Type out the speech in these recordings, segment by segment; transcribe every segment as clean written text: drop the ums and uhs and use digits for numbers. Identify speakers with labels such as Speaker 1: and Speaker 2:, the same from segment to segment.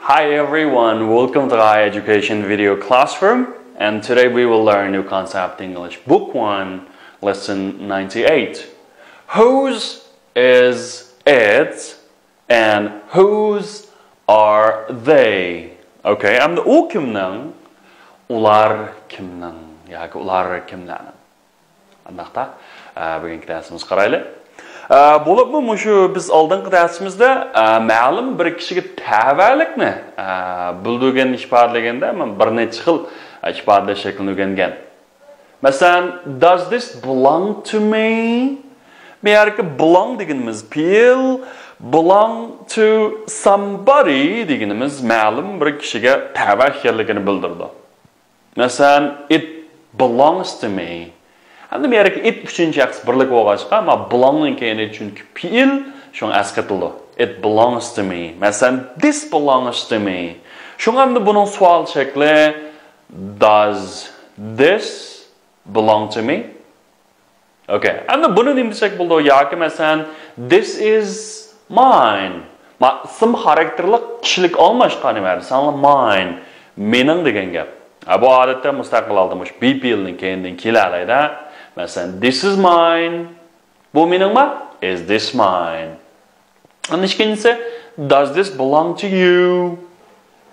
Speaker 1: Hi everyone, welcome to our education video classroom, and today we will learn new concept English Book 1, Lesson 98. Whose is it and whose are they? Okay, I'm the u kimning, ular kimning, yoki ular kimlarning. Undaqda bugungi darsimiz qaraylik. Bo'libmi shu biz oldingi darsimizda ma'lum bir kishiga tavallikni bildirgan ifodalaganda men bir necha xil ifodalash shaklini o'rgangan. Masalan, does this belong to me? Bu yerga belong deganimiz fe'l, belong to somebody deganimiz ma'lum bir kishiga tava ekanligini bildirdi. Masalan, it belongs to me. Endi bu yerga it uchinchi shaxs birlik bo'lg'achqa, ama belongning keyini chunki fe'l shunga asqatildi. It belongs to me. Masalan, this belongs to me. Shunga endi buning savol shakli does this belong to me? Okay. Endi buni nima desak bo'ldi? Yoki masalan, this is mine. Sim xarakterlik kishilik olmashqa nima? Masalan, mine, mening degan gap. Bu odatda mustaqil oldimush be fe'lning keyinidan keladi. Masalan, this is mine. Bu meningmi? Is this mine? And ikkinchisi, does this belong to you?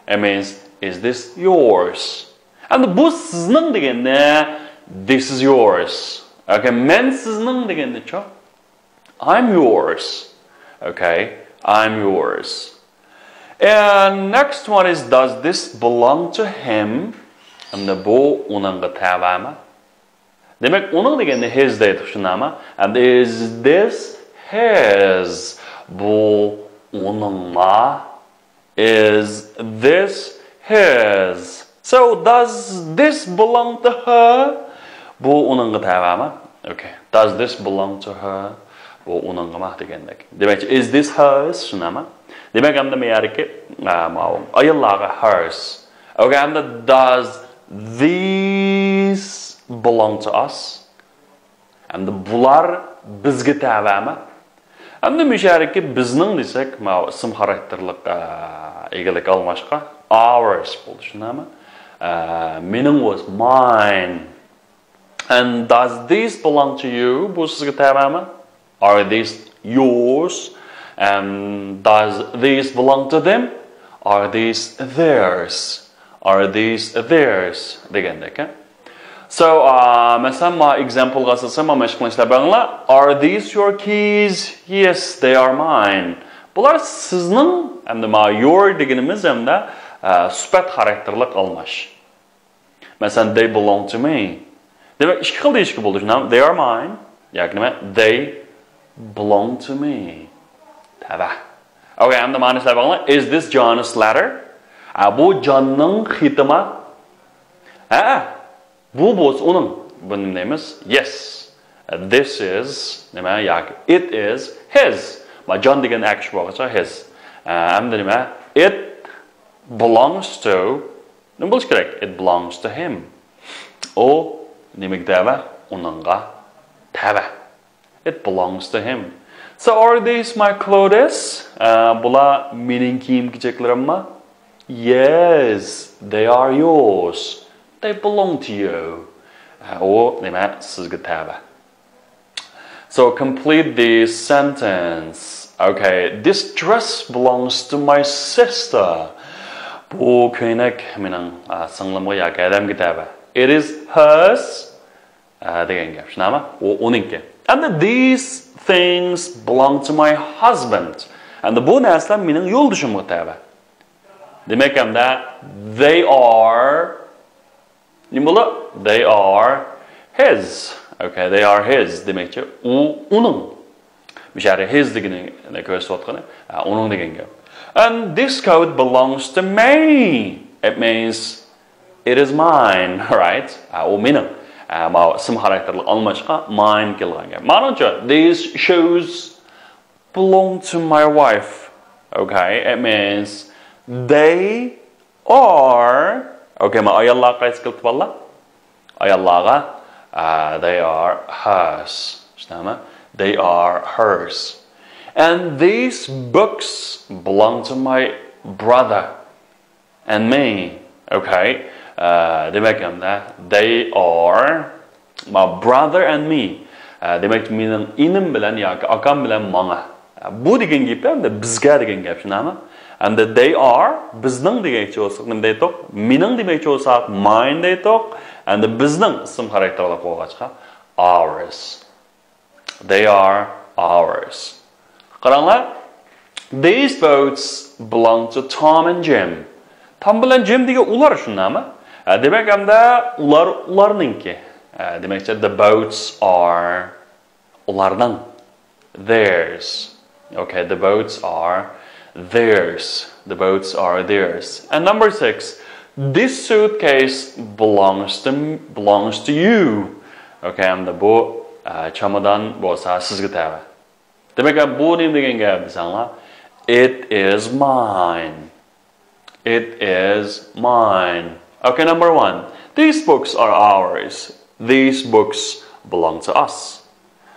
Speaker 1: It means, is this yours? And bu sizning deganda, this is yours. Okay, men sizning deganda-chi? I'm yours. Okay, I'm yours. And next one is, does this belong to him? And bu uningga tavami? Demek onun deganda his deydi shunami? And is this his? Bu uningma? Is this his? So does this belong to her? Bu uningga tavami? Okay. Does this belong to her? Bu uningma degandek. Demek is this hers? Shunami? Demek hamda bu yerga ayollarga hers. Okay, hamda does these belong to us? And bular bizga tavami? Endi mushariki bizning desak, ism xarakterlik egilik almashqa ours bo'ldi, shunami? Mening was mine. And does these belong to you? Bu sizga tavami? Are these yours? And does these belong to them? Are these theirs? Are these theirs? Degandek. So, masalan, my example qilsam, mana shu qilishlar bilan, are these your keys? Yes, they are mine. Bular sizning, hamda ma your deganimiz hamda sifat xarakterlik almash. Masalan, they belong to me. Demak, ikki xil deyishga bo'ldi. They are mine. Yoki nima? They belong to me. Tava. Okay, hamda ma'noslar bilan, is this John's letter? Bu Johnning xitimi? Bu bo'z uning. Buni deymiz? Yes. This is, nima? Yoki it is his. Ma John degan action bo'lsa his. Hamda nima? It belongs to, nima bo'lish kerak? It belongs to him. O demak tava uningga tava. It belongs to him. So are these my clothes? Bular mening kiyim-kechaklarimmi? Yes, they are yours. They belong to you. O nima sizga tava. So complete this sentence. Okay, this dress belongs to my sister. Bu ko'ylak mening singlimga yoki adamga tava. It is hers. Degan gap, shunami? U uningki. And these things belong to my husband. And bu narsalar mening yo'ldoshimga tava. Demak hamda they are They are his. Okay, they are his. Demakchi, u uning. Mishari his degani ko'rsatayotgani, uning degan gap. And this coat belongs to me. It means it is mine, right? U mening. Ma ism xarakterlik almashqa mine kelgan gap. Manimcha, these shoes belong to my wife. Okay, it means they are. Okay, ma ayollar qaysi qilib balla? Ayollarga they are hers. Shunami? They are hers. And these books belong to my brother. and me. Okay. Demek hamda they are my brother and me. Demek mening inim bilan yoki akam bilan manga. Bu degan gap hamda bizga degan gap, shunami? And they are bizning degancha bo'lsa, nima deytoq? Mening demakchi bo'lsa, mine deytoq. And bizning ism xarakterlab qo'ygancha ours. They are ours. Qaranglar. These boats belong to Tom and Jim. Tom bilan Jim degan ular shunami? Demak hamda ularninki. Demakcha the boats are ularning. Theirs. Okay, the boats are theirs. The boats are theirs. And number 6, this suitcase belongs to you. Okay, hamda bu chamodan bo'lsa sizga tava. Demak bu nima degan gap desanglar? It is mine. It is mine. Okay, number 1. These books are ours. These books belong to us.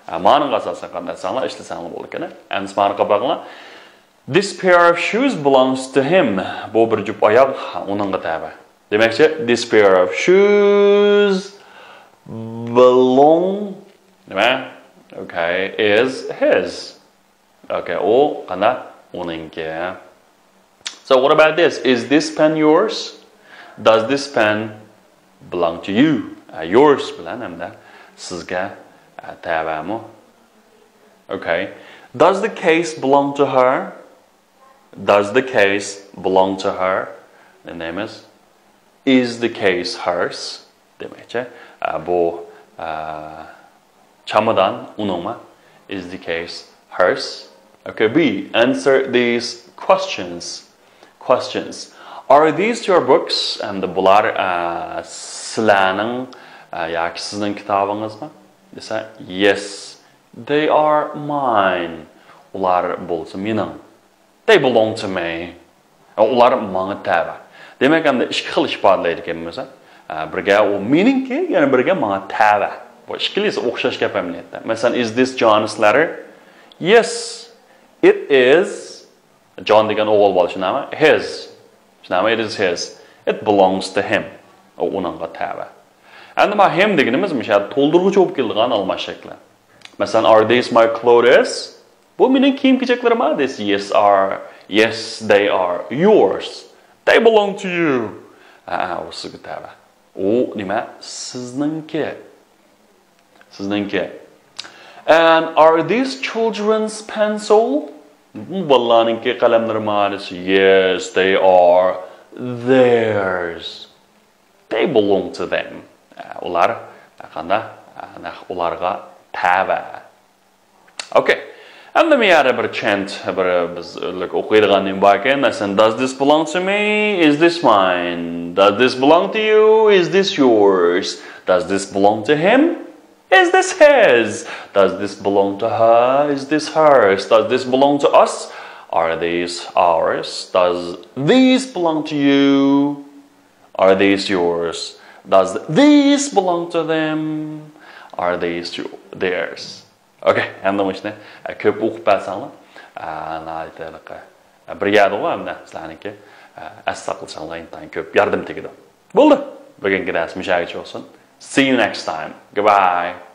Speaker 1: Ma'noga asosan qanday desanglar, ishlasanglar bo'ladi ekan. Endi ma'noga boqinglar. This pair of shoes belongs to him. Bu bir jup oyoq uningga tava. Demakchi, this pair of shoes belong, nima? Okay, is his. Okay, o qanday? Uningga. So what about this? Is this pen yours? Does this pen belong to you? Yours bilan hamda sizga tavami. Okay. Does the case belong to her? Does the case belong to her? The name is the case hers? Demakchi, bu chamodan uningmi? Is the case hers? Okay, B. Answer these questions. Are these your books? And bular sizlarning yoki sizning kitobingizmi? Desa, yes. They are mine. Ular bo'lsa mening. They belong to me. Ular menga tava. Demak, hamda ikki xil ifodalaydi ekanmiz. Birga u meningki, yana birga menga tava. Bu ikkilisi o'xshash gap hamlayapti. Masalan, is this John's letter? Yes. It is John degan o'g'il bo'lishi nima? His. Nima? It is his. It belongs to him. O uningga tava. Endi ma him deganimiz misha to'ldiruvchi bo'lib kelgan almash shakli. Masalan, are these my clothes? Bu mening kiyim-kechaklarim. Yes, they are yours. They belong to you. O sizga tava. O nima? Sizningki. And are these children's pencil? Balaninki qalamlarmi? Yes, they are theirs. They belong to them. Ular qanday? Ularga tava. Okay. And let me add a chant. Biz o'qiydigandan bor ekan. Masalan, does this belong to me? Is this mine? Does this belong to you? Is this yours? Does this belong to him? Is this his? Does this belong to her? Is this hers? Does this belong to us? Are these ours? Does these belong to you? Are these yours? Does these belong to them? Are these theirs? Okay, endi mana ko'p o'qib bo'lsanglar, brigada hamda sizlarniki asla qilsanglar intan ko'p yardım tegadi. Bo'ldi. Bugungi dars mushagicha bo'lsin. See you next time. Goodbye.